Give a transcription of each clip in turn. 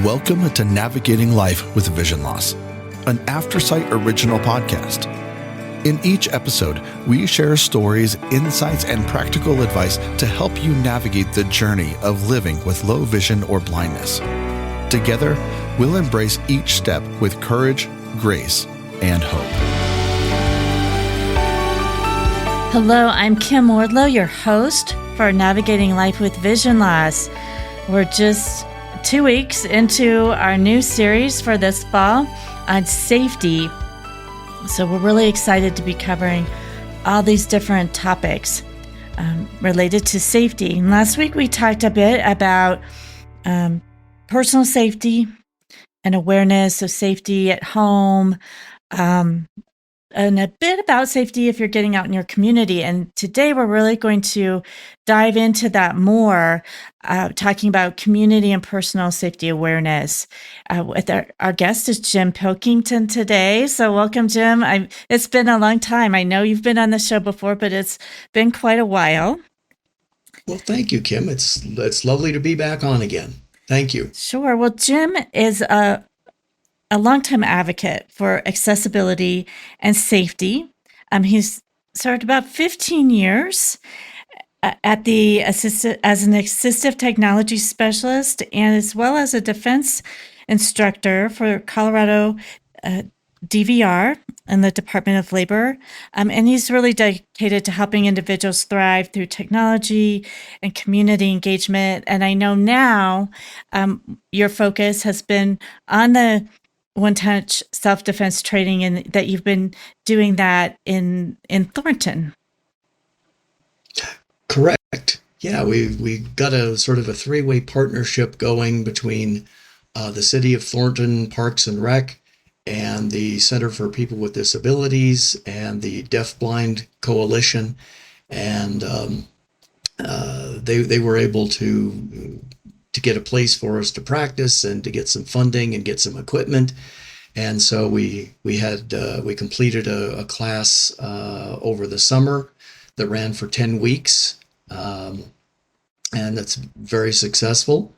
Welcome to Navigating Life with Vision Loss, an AfterSight original podcast. In each episode, we share stories, insights, and practical advice to help you navigate the journey of living with low vision or blindness. Together, we'll embrace each step with courage, grace, and hope. Hello, I'm Kim Wardlow, your host for Navigating Life with Vision Loss. We're just 2 weeks into our new series for this fall on safety. So we're really excited to be covering all these different topics related to safety. And last week we talked a bit about personal safety and awareness of safety at home, and a bit about safety if you're getting out in your community. And today we're really going to dive into that more, talking about community and personal safety awareness. With our guest is Jim Pilkington today. So welcome, Jim. It's been a long time. I know you've been on the show before, but it's been quite a while. Well, thank you, Kim. It's lovely to be back on again. Thank you. Sure. Well, Jim is a longtime advocate for accessibility and safety. He's served about 15 years at as an assistive technology specialist and as well as a defense instructor for Colorado DVR and the Department of Labor. And he's really dedicated to helping individuals thrive through technology and community engagement. And I know now your focus has been on the one-touch self-defense training, and that you've been doing that in Thornton. Correct. Yeah, we got a sort of a three-way partnership going between the City of Thornton Parks and Rec and the Center for People with Disabilities and the Deaf Blind Coalition, and they were able to get a place for us to practice and to get some funding and get some equipment. And so we completed a class over the summer that ran for 10 weeks. And that's very successful.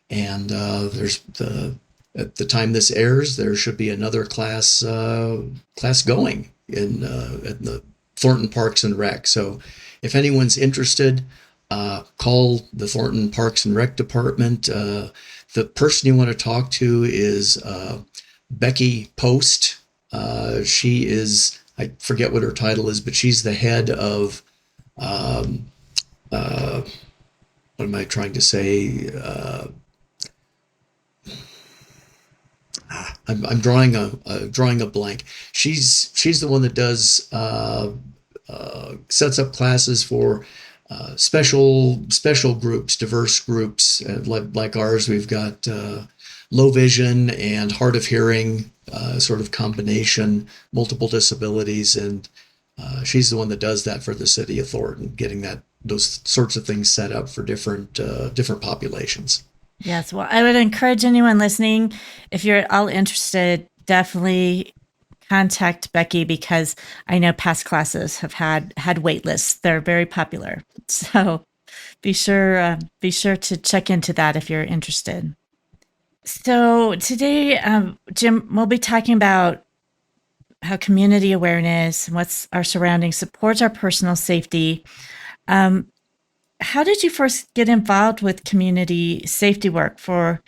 And at the time this airs, there should be another class going in the Thornton Parks and Rec. So if anyone's interested, call the Thornton Parks and Rec Department. The person you want to talk to is Becky Post. She is, I forget what her title is, but she's the head of, what am I trying to say? I'm drawing a blank. She's the one that does sets up classes for special groups, diverse groups like ours. We've got low vision and hard of hearing, sort of combination, multiple disabilities, and she's the one that does that for the City of Thornton, getting those sorts of things set up for different populations. Yes, well, I would encourage anyone listening, if you're at all interested, definitely contact Becky, because I know past classes have had wait lists. They're very popular. So be sure to check into that if you're interested. So today, Jim, we'll be talking about how community awareness and what's our surroundings supports our personal safety. How did you first get involved with community safety work for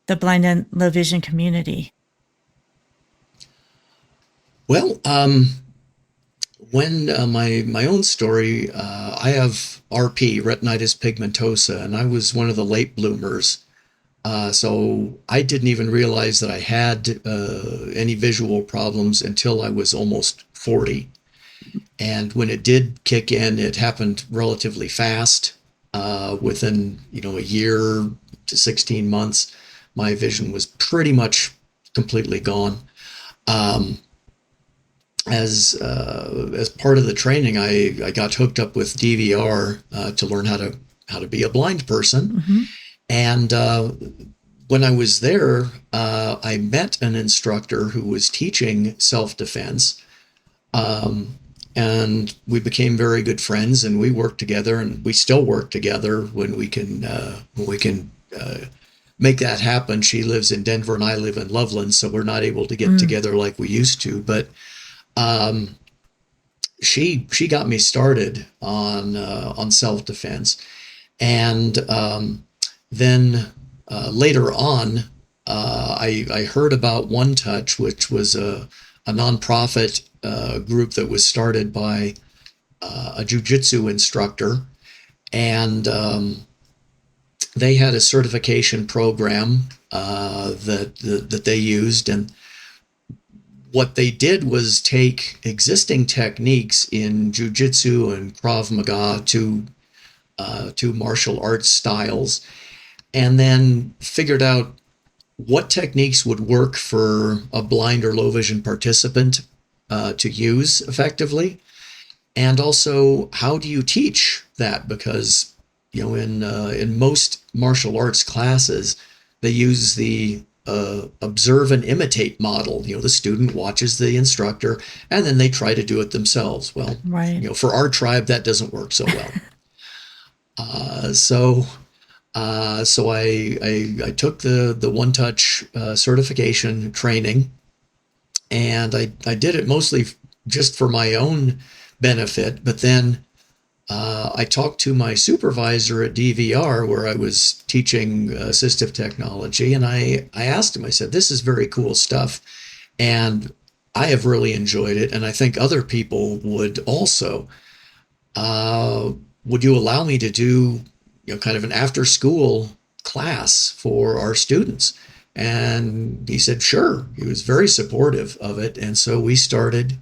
the blind and low vision community? Well, when my own story, I have RP, retinitis pigmentosa, and I was one of the late bloomers. So I didn't even realize that I had any visual problems until I was almost 40. And when it did kick in, it happened relatively fast. Within a year to 16 months, my vision was pretty much completely gone. As part of the training, I got hooked up with DVR to learn how to be a blind person. Mm-hmm. And when I was there, I met an instructor who was teaching self-defense. And we became very good friends, and we worked together, and we still work together when we can make that happen. She lives in Denver and I live in Loveland, so we're not able to get together like we used to. But she got me started on self-defense, and then later on, I heard about One Touch, which was a nonprofit group that was started by a jiu-jitsu instructor, and they had a certification program that they used, and what they did was take existing techniques in jiu-jitsu and Krav Maga to martial arts styles, and then figured out what techniques would work for a blind or low vision participant to use effectively, and also how do you teach that, because in most martial arts classes they use the observe and imitate model. The student watches the instructor and then they try to do it themselves. Well, right. For our tribe that doesn't work so well. So I took the One Touch certification training, and I did it mostly just for my own benefit. But then I talked to my supervisor at DVR, where I was teaching assistive technology, and I asked him, I said, this is very cool stuff, and I have really enjoyed it, and I think other people would also. Would you allow me to do kind of an after school class for our students? And he said, sure. He was very supportive of it. And so we started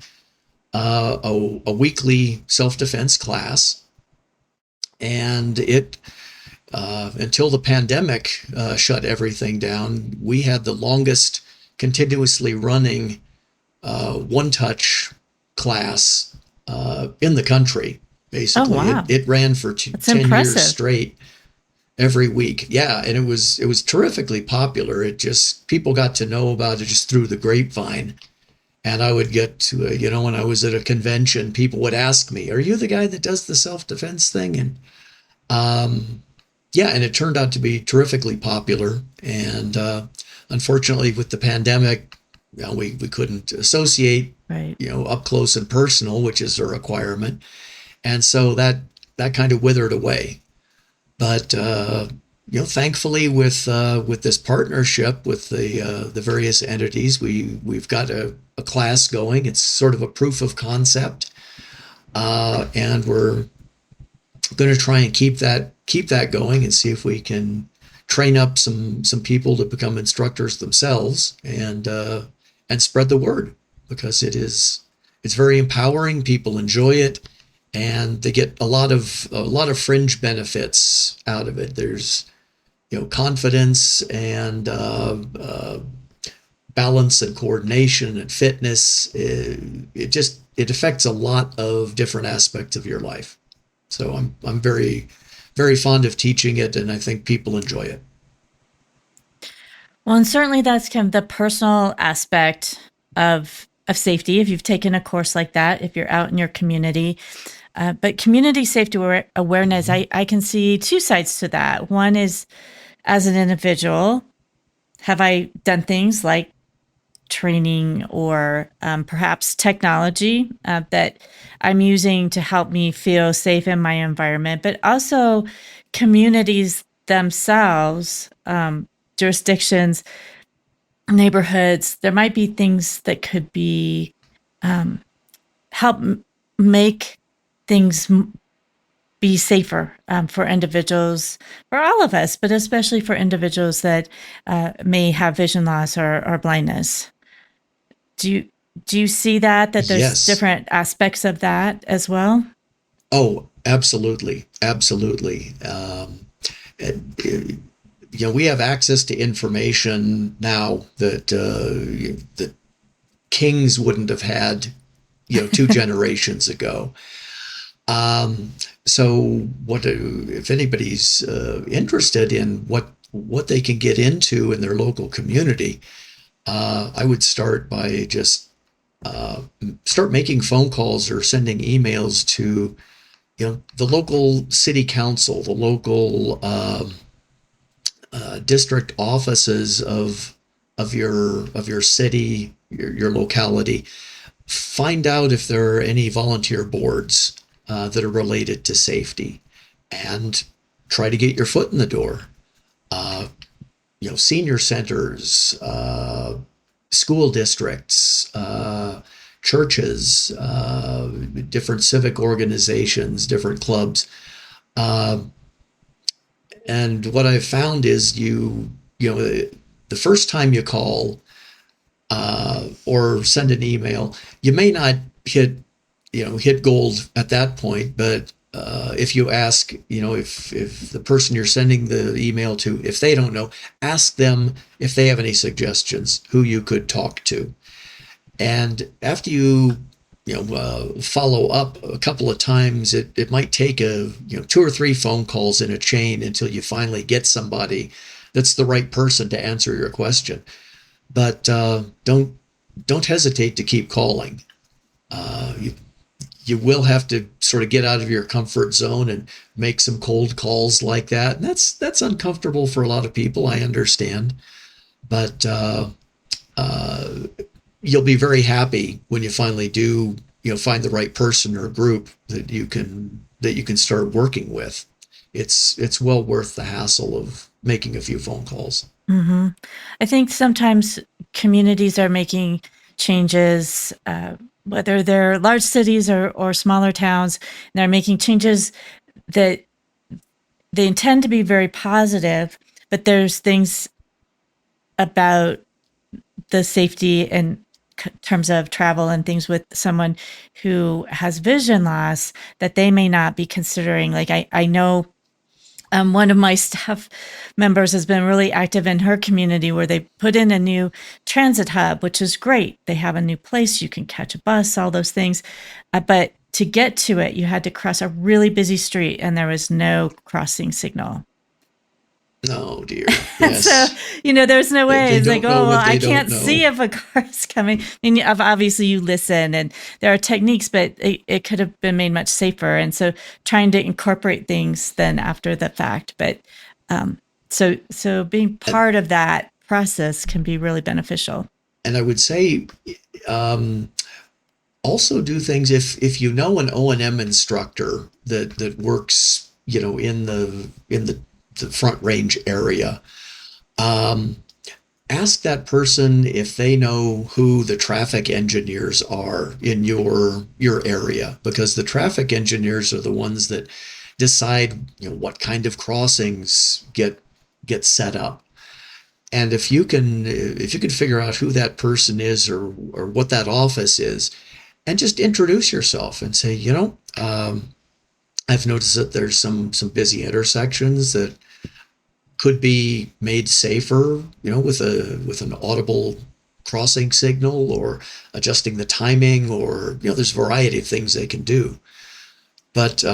a weekly self-defense class. And it, until the pandemic shut everything down, we had the longest continuously running One Touch class in the country. Basically, oh, wow. it ran for 10 impressive. years straight every week. Yeah, and it was terrifically popular. It just, people got to know about it just through the grapevine. And I would get to, when I was at a convention, people would ask me, are you the guy that does the self-defense thing? And yeah, and it turned out to be terrifically popular. And unfortunately, with the pandemic, we couldn't associate, right. Up close and personal, which is a requirement. And so that kind of withered away. But thankfully, with this partnership with the various entities, we've got a class going. It's sort of a proof of concept, and we're going to try and keep that going and see if we can train up some people to become instructors themselves and spread the word, because it's very empowering. People enjoy it. And they get a lot of fringe benefits out of it. There's, confidence and balance and coordination and fitness. It affects a lot of different aspects of your life. So I'm very, very fond of teaching it, and I think people enjoy it. Well, and certainly that's kind of the personal aspect of safety. If you've taken a course like that, if you're out in your community. But community safety awareness, I can see two sides to that. One is, as an individual, have I done things like training or perhaps technology that I'm using to help me feel safe in my environment, but also communities themselves, jurisdictions, neighborhoods. There might be things that could be help make things be safer for individuals, for all of us, but especially for individuals that may have vision loss or blindness. Do you see that there's Yes. different aspects of that as well? Oh, absolutely. Absolutely. We have access to information now that kings wouldn't have had, 2 generations ago. So if anybody's interested in what they can get into in their local community, I would start by just start making phone calls or sending emails to, the local city council, the local district offices of your city, your locality. Find out if there are any volunteer boards that are related to safety, and try to get your foot in the door. Senior centers, school districts, churches, different civic organizations, different clubs. And what I've found is the first time you call or send an email, you may not hit gold at that point, but if you ask, if the person you're sending the email to, if they don't know, ask them if they have any suggestions who you could talk to. And after you follow up a couple of times, it might take 2 or 3 phone calls in a chain until you finally get somebody that's the right person to answer your question. But don't hesitate to keep calling. You will have to sort of get out of your comfort zone and make some cold calls like that. And that's uncomfortable for a lot of people, I understand. But you'll be very happy when you finally do, find the right person or group that you can start working with. It's well worth the hassle of making a few phone calls. Mm-hmm. I think sometimes communities are making changes, whether they're large cities or smaller towns, and they're making changes that they intend to be very positive, but there's things about the safety in terms of travel and things with someone who has vision loss that they may not be considering. Like I know one of my staff members has been really active in her community where they put in a new transit hub, which is great. They have a new place. You can catch a bus, all those things. But to get to it, you had to cross a really busy street and there was no crossing signal. Oh dear. Yes. So, there's no way. It's like, I can't know. see if a car's coming. I mean, obviously you listen and there are techniques, but it could have been made much safer. And so trying to incorporate things then after the fact. But so being part of that process can be really beneficial. And I would say also do things if you know an O&M instructor that works, in the Front Range area. Ask that person if they know who the traffic engineers are in your area, because the traffic engineers are the ones that decide what kind of crossings get set up. And if you can figure out who that person is or what that office is, and just introduce yourself and say, I've noticed that there's some busy intersections that could be made safer, with an audible crossing signal or adjusting the timing, or there's a variety of things they can do. But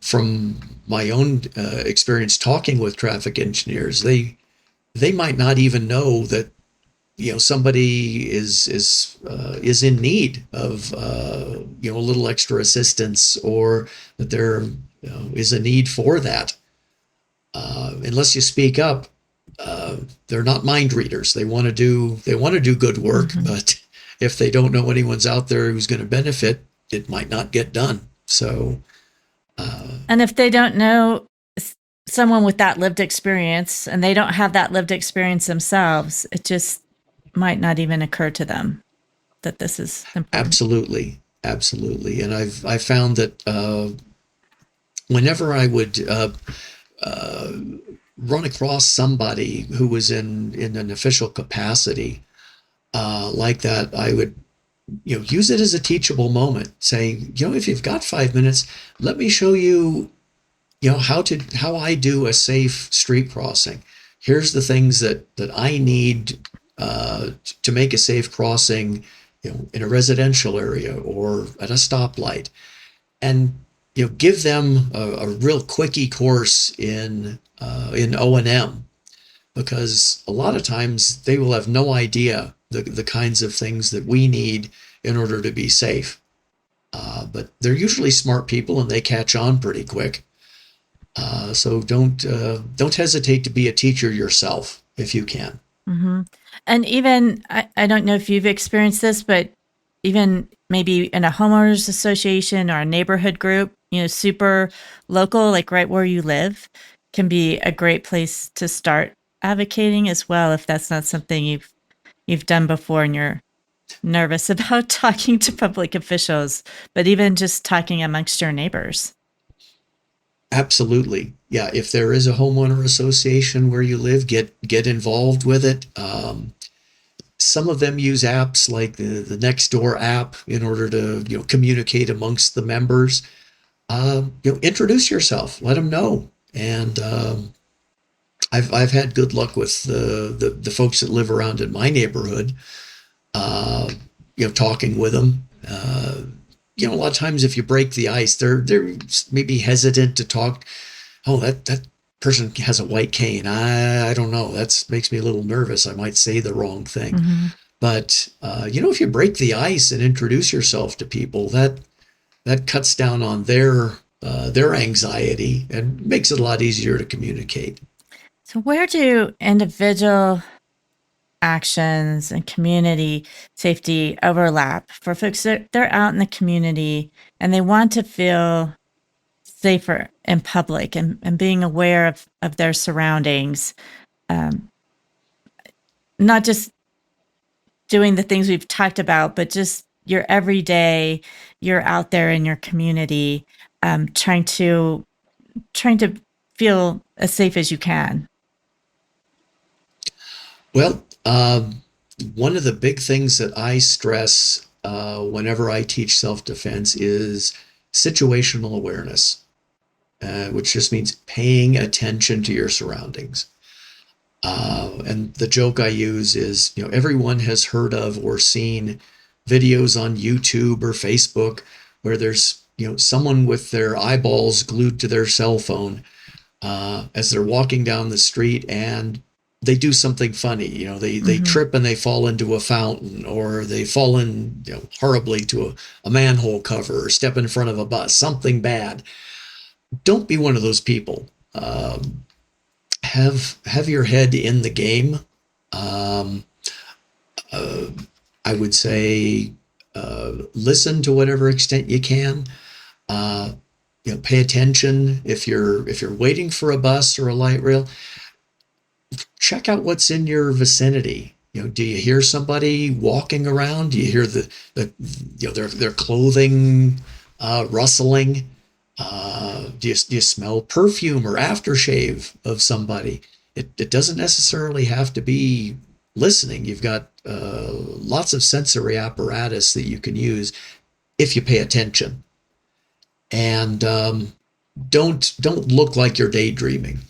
from my own experience talking with traffic engineers, they might not even know that somebody is in need of a little extra assistance, or that there is a need for that. Unless you speak up, they're not mind readers. They want to do good work, mm-hmm. But if they don't know anyone's out there who's going to benefit, it might not get done. So, and if they don't know someone with that lived experience, and they don't have that lived experience themselves, it just might not even occur to them that this is important. Absolutely. And I've found that whenever I would run across somebody who was in an official capacity like that, I would use it as a teachable moment, saying, if you've got 5 minutes, let me show you how I do a safe street crossing. Here's the things that I need to make a safe crossing, in a residential area or at a stoplight, and give them a real quickie course in O&M, because a lot of times they will have no idea the kinds of things that we need in order to be safe. But they're usually smart people and they catch on pretty quick. So don't hesitate to be a teacher yourself if you can. Mm-hmm. And even, I don't know if you've experienced this, but even maybe in a homeowners association or a neighborhood group, super local, like right where you live, can be a great place to start advocating as well, if that's not something you've done before and you're nervous about talking to public officials, but even just talking amongst your neighbors. Absolutely. Yeah. If there is a homeowner association where you live, get involved with it. Some of them use apps like the Nextdoor app in order to communicate amongst the members. Introduce yourself, let them know, and I've had good luck with the folks that live around in my neighborhood. Talking with them. A lot of times if you break the ice, they're maybe hesitant to talk. Oh, that person has a white cane. I don't know. That makes me a little nervous. I might say the wrong thing. Mm-hmm. But if you break the ice and introduce yourself to people, that cuts down on their anxiety and makes it a lot easier to communicate. So where do individual actions and community safety overlap for folks that they're out in the community and they want to feel safer in public and being aware of their surroundings, not just doing the things we've talked about, but just your everyday, you're out there in your community, trying to feel as safe as you can? Well, one of the big things that I stress whenever I teach self-defense is situational awareness, which just means paying attention to your surroundings. And the joke I use is, everyone has heard of or seen videos on YouTube or Facebook where there's, someone with their eyeballs glued to their cell phone as they're walking down the street and they do something funny. They trip and they fall into a fountain, or they fall in horribly to a manhole cover, or step in front of a bus, something bad. Don't be one of those people. Have your head in the game. I would say listen to whatever extent you can. Pay attention if you're waiting for a bus or a light rail. Check out what's in your vicinity. Do you hear somebody walking around? Do you hear their clothing rustling? Do you smell perfume or aftershave of somebody? It doesn't necessarily have to be listening. You've got lots of sensory apparatus that you can use if you pay attention. And don't look like you're daydreaming.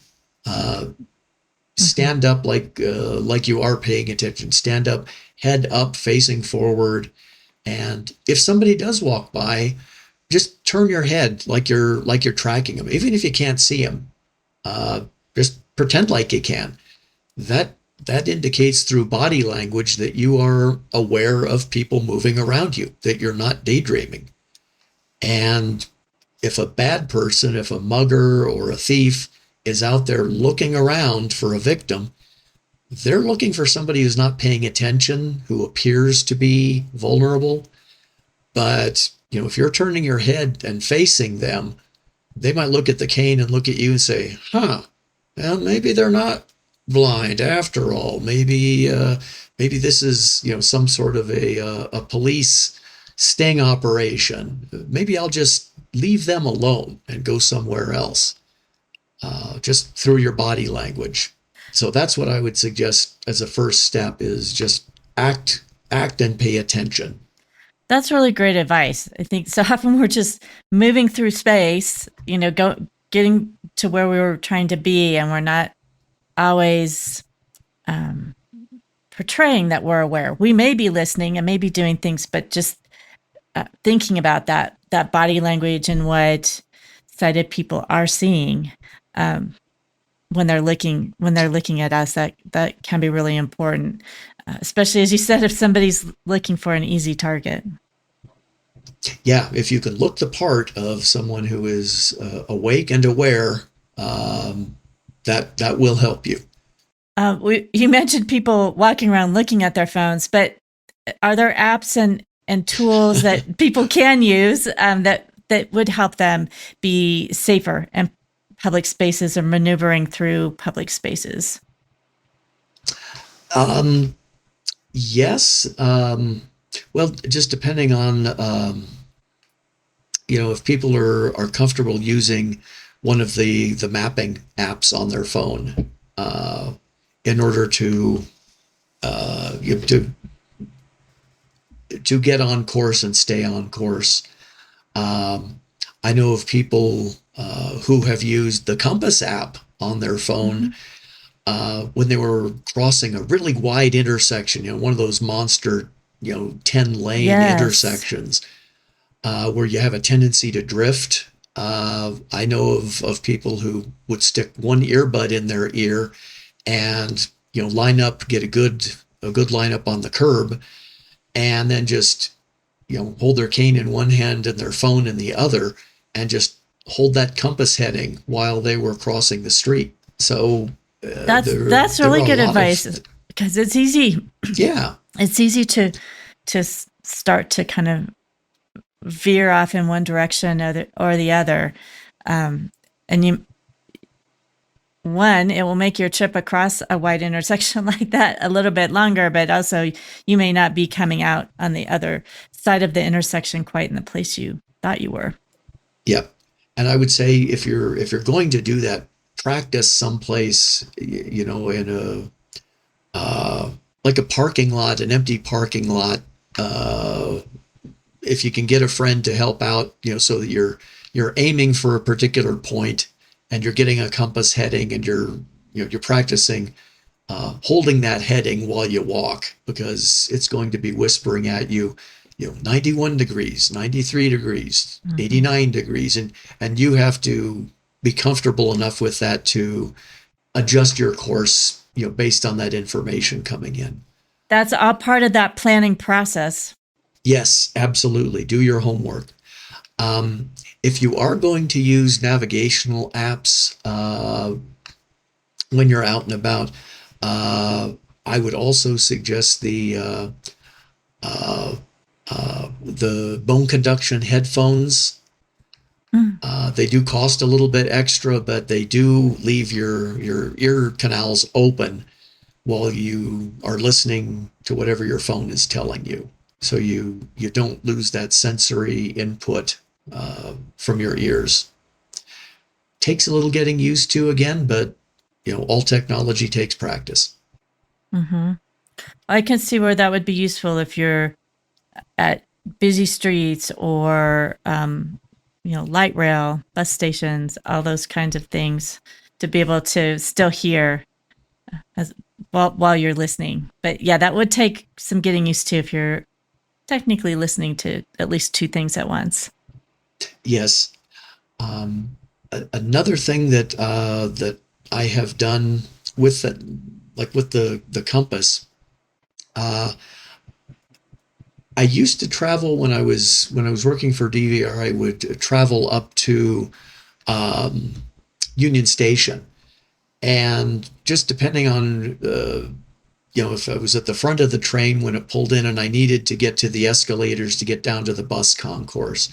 Stand up like you are paying attention. Stand up, head up, facing forward. And if somebody does walk by, just turn your head like you're tracking them. Even if you can't see them, just pretend like you can. That indicates through body language that you are aware of people moving around you, that you're not daydreaming. And if a bad person, if a mugger or a thief is out there looking around for a victim, they're looking for somebody who's not paying attention, who appears to be vulnerable. But, if you're turning your head and facing them, they might look at the cane and look at you and say, well, maybe they're not blind after all. Maybe this is, some sort of a police sting operation. Maybe I'll just leave them alone and go somewhere else. Just through your body language. So that's what I would suggest as a first step, is just act and pay attention. That's really great advice. I think so often we're just moving through space, getting to where we were trying to be, and we're not always portraying that we're aware. We may be listening and maybe doing things, but just thinking about that body language and what sighted people are seeing when they're looking at us, that can be really important, especially, as you said, if somebody's looking for an easy target. Yeah, if you can look the part of someone who is awake and aware, that will help you. You mentioned people walking around looking at their phones, but are there apps and tools that people can use that would help them be safer in public spaces or maneuvering through public spaces? Yes. Well, just depending on, if people are comfortable using one of the mapping apps on their phone, in order to to get on course and stay on course. I know of people who have used the Compass app on their phone when they were crossing a really wide intersection, one of those monster, 10-lane intersections where you have a tendency to drift. I know of people who would stick one earbud in their ear and, line up, get a good lineup on the curb, and then just, hold their cane in one hand and their phone in the other, and just hold that compass heading while they were crossing the street. So that's really good advice, because it's easy. Yeah, it's easy to start to kind of veer off in one direction or the other, and it will make your trip across a wide intersection like that a little bit longer, but also you may not be coming out on the other side of the intersection quite in the place you thought you were. Yep. And I would say if you're going to do that, practice someplace, in like a parking lot, an empty parking lot. If you can get a friend to help out, so that you're aiming for a particular point, and you're getting a compass heading, and you're practicing holding that heading while you walk, because it's going to be whispering at you, 91 degrees, 93 degrees, 89 degrees, and you have to be comfortable enough with that to adjust your course, based on that information coming in. That's all part of that planning process. Yes, absolutely. Do your homework. If you are going to use navigational apps when you're out and about, I would also suggest the Bone-Conduction headphones. They do cost a little bit extra, but they do leave your ear canals open while you are listening to whatever your phone is telling you. So you don't lose that sensory input from your ears. Takes a little getting used to again, but all technology takes practice. I can see where that would be useful if you're at busy streets or light rail, bus stations, all those kinds of things, to be able to still hear while you're listening. But yeah, that would take some getting used to if you're technically listening to at least two things at once. Yes. Another thing that I have done with the compass, I used to travel when I was working for DVR. I would travel up to Union Station, and just depending on if I was at the front of the train when it pulled in and I needed to get to the escalators to get down to the bus concourse,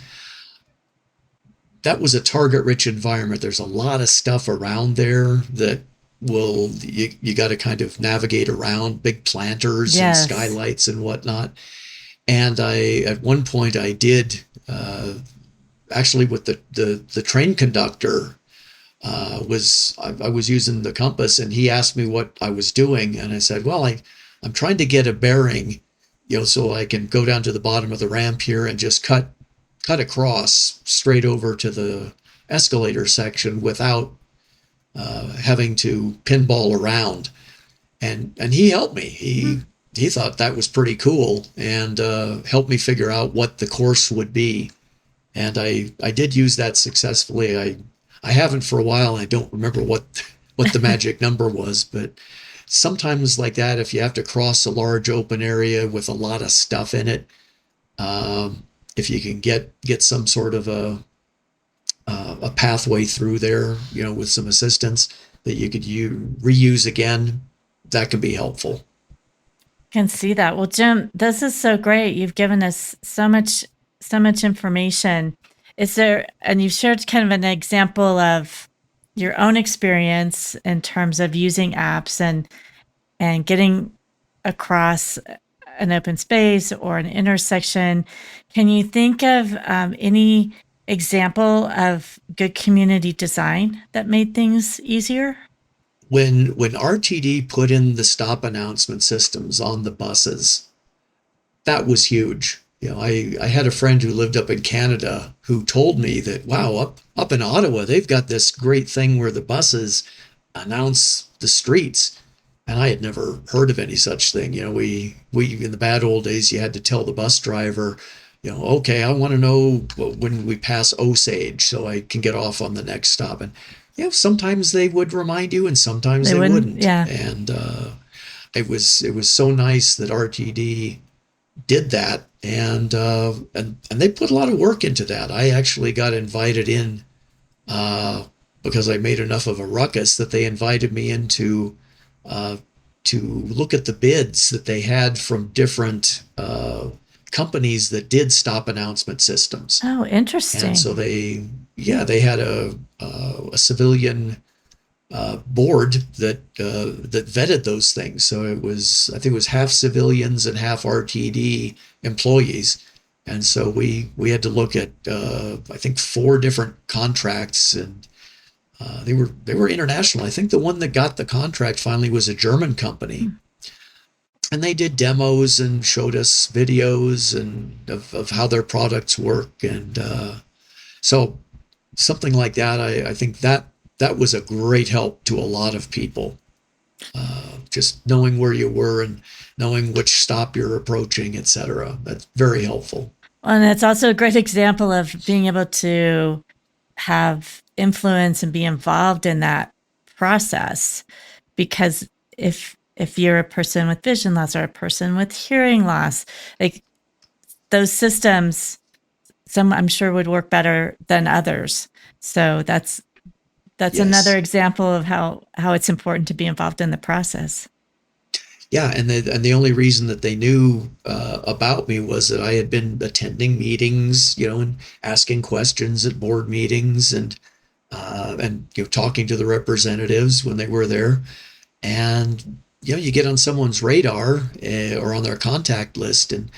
that was a target-rich environment. There's a lot of stuff around there that you got to kind of navigate around, big planters and skylights and whatnot. And at one point I did, actually with the train conductor, I was using the compass, and he asked me what I was doing. And I said, well, I'm trying to get a bearing, so I can go down to the bottom of the ramp here and just cut across straight over to the escalator section without having to pinball around. And he helped me. He thought that was pretty cool, and helped me figure out what the course would be. And I did use that successfully. I haven't for a while. I don't remember what the magic number was, but sometimes like that, if you have to cross a large open area with a lot of stuff in it, if you can get some sort of a a pathway through there, with some assistance that you could reuse again. That could be helpful. Can see that. Well, Jim, this is so great. You've given us so much information. And you've shared kind of an example of your own experience in terms of using apps and getting across an open space or an intersection. Can you think of any example of good community design that made things easier? When RTD put in the stop announcement systems on the buses, that was huge. I had a friend who lived up in Canada who told me that, wow, up in Ottawa, they've got this great thing where the buses announce the streets. And I had never heard of any such thing. We in the bad old days, you had to tell the bus driver, okay, I want to know when we pass Osage so I can get off on the next stop. And sometimes they would remind you, and sometimes they wouldn't. Yeah. And it was so nice that RTD did that, and they put a lot of work into that. I actually got invited in because I made enough of a ruckus that they invited me in to look at the bids that they had from different companies that did stop announcement systems. Oh, interesting. And so they had a civilian board that vetted those things. So I think it was half civilians and half RTD employees. And so we had to look at I think 4 different contracts, and they were international. I think the one that got the contract finally was a German company. And they did demos and showed us videos and of how their products work. And so something like that, I think that was a great help to a lot of people. Just knowing where you were and knowing which stop you're approaching, etc. That's very helpful. And it's also a great example of being able to have influence and be involved in that process. Because if you're a person with vision loss or a person with hearing loss, like those systems, some I'm sure would work better than others. So that's yes. Another example of how it's important to be involved in the process. Yeah, and the only reason that they knew about me was that I had been attending meetings, and asking questions at board meetings, and talking to the representatives when they were there, and you get on someone's radar or on their contact list, and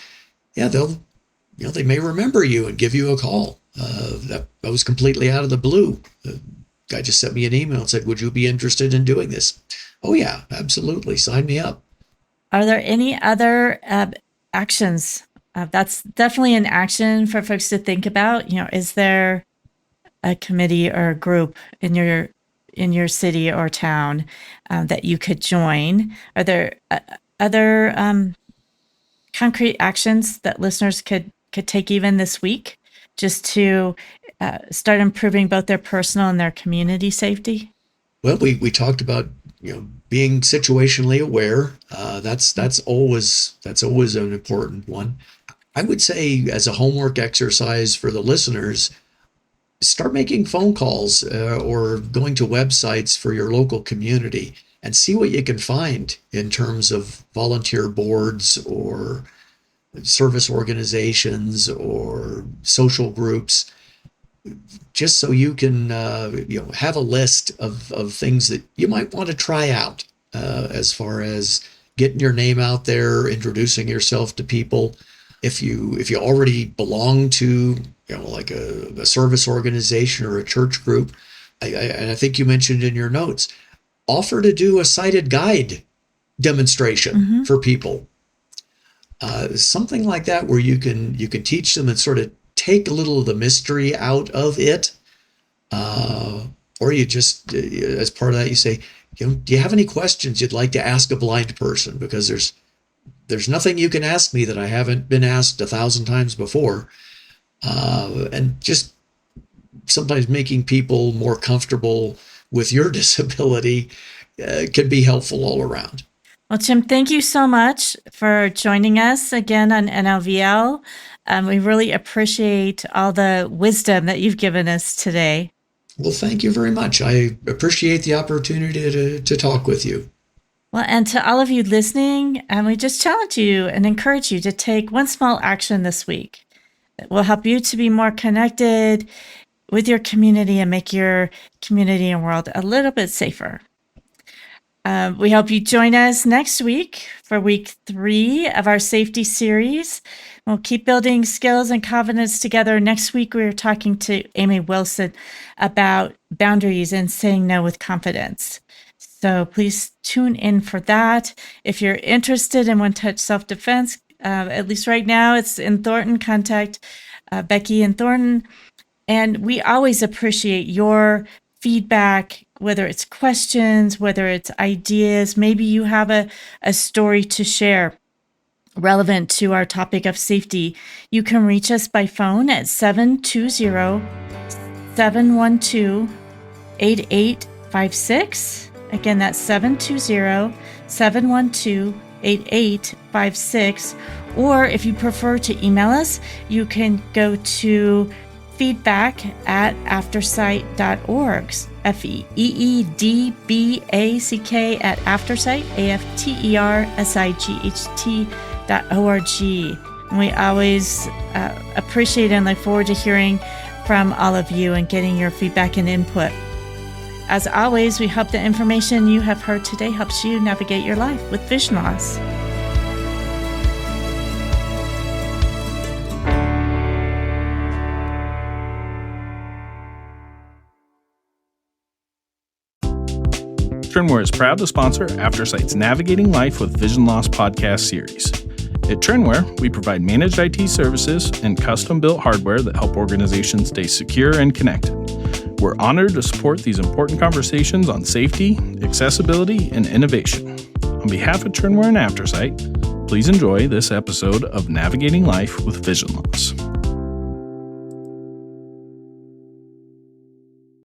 they may remember you and give you a call. That was completely out of the blue. The guy just sent me an email and said, "Would you be interested in doing this?" Oh yeah, absolutely. Sign me up. Are there any other actions? That's definitely an action for folks to think about. Is there a committee or a group in your city or town that you could join? Are there other concrete actions that listeners could take even this week just to start improving both their personal and their community safety? Well, we talked about being situationally aware. That's always an important one. I would say, as a homework exercise for the listeners, start making phone calls or going to websites for your local community and see what you can find in terms of volunteer boards or service organizations or social groups, just so you can have a list of things that you might want to try out as far as getting your name out there, introducing yourself to people. If you already belong to like a service organization or a church group, and I think you mentioned in your notes, offer to do a sighted guide demonstration for people. Something like that where you can teach them and sort of take a little of the mystery out of it. Or you just, as part of that, you say, do you have any questions you'd like to ask a blind person? Because there's nothing you can ask me that I haven't been asked 1,000 times before. And just sometimes making people more comfortable with your disability can be helpful all around. Well, Jim, thank you so much for joining us again on NLVL. We really appreciate all the wisdom that you've given us today. Well, thank you very much. I appreciate the opportunity to talk with you. Well, and to all of you listening, we just challenge you and encourage you to take one small action this week that will help you to be more connected with your community and make your community and world a little bit safer. We hope you join us next week for week 3 of our safety series. We'll keep building skills and confidence together. Next week, we're talking to Amy Wilson about boundaries and saying no with confidence. So please tune in for that. If you're interested in one-touch self-defense, at least right now, it's in Thornton. Contact Becky in Thornton. And we always appreciate your feedback, whether it's questions, whether it's ideas. Maybe you have a story to share relevant to our topic of safety. You can reach us by phone at 720-712-8856. Again, that's 720-712-8856. Or if you prefer to email us, you can go to feedback@aftersight.org. FEEEDBACK at aftersight, AFTERSIGHT.org. And we always appreciate and look forward to hearing from all of you and getting your feedback and input. As always, we hope the information you have heard today helps you navigate your life with vision loss. Turnware is proud to sponsor AfterSight's Navigating Life with Vision Loss podcast series. At Turnware, we provide managed IT services and custom-built hardware that help organizations stay secure and connected. We're honored to support these important conversations on safety, accessibility, and innovation. On behalf of Turnware and AfterSight, please enjoy this episode of Navigating Life with Vision Loss.